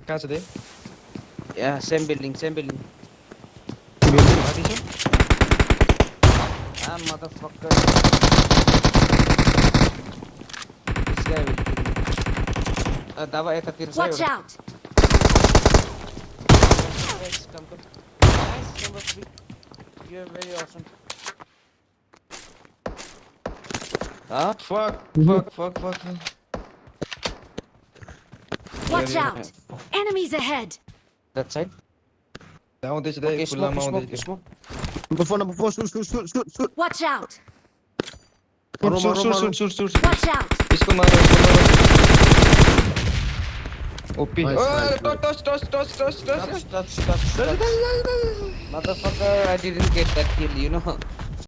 कहाँ छ दे? Yeah, same building, same building. माथि छ? Ah, motherfucker. This guy will kill me. Dava यतातिर छ Watch एउटा. out! Nice, come. Nice, number 3. You are very awesome. Huh? Fuck. Watch Yeah. out! Enemies ahead! That side. आउँदैछ दे, Okay, खुल्लामा smoke. आउँदैछ. Number 4, shoot. Watch out! Shoot. Watch out! इसको मारो. OP. Nice, Oh, nice, touch. Stop. Motherfucker, I didn't get that kill, you know.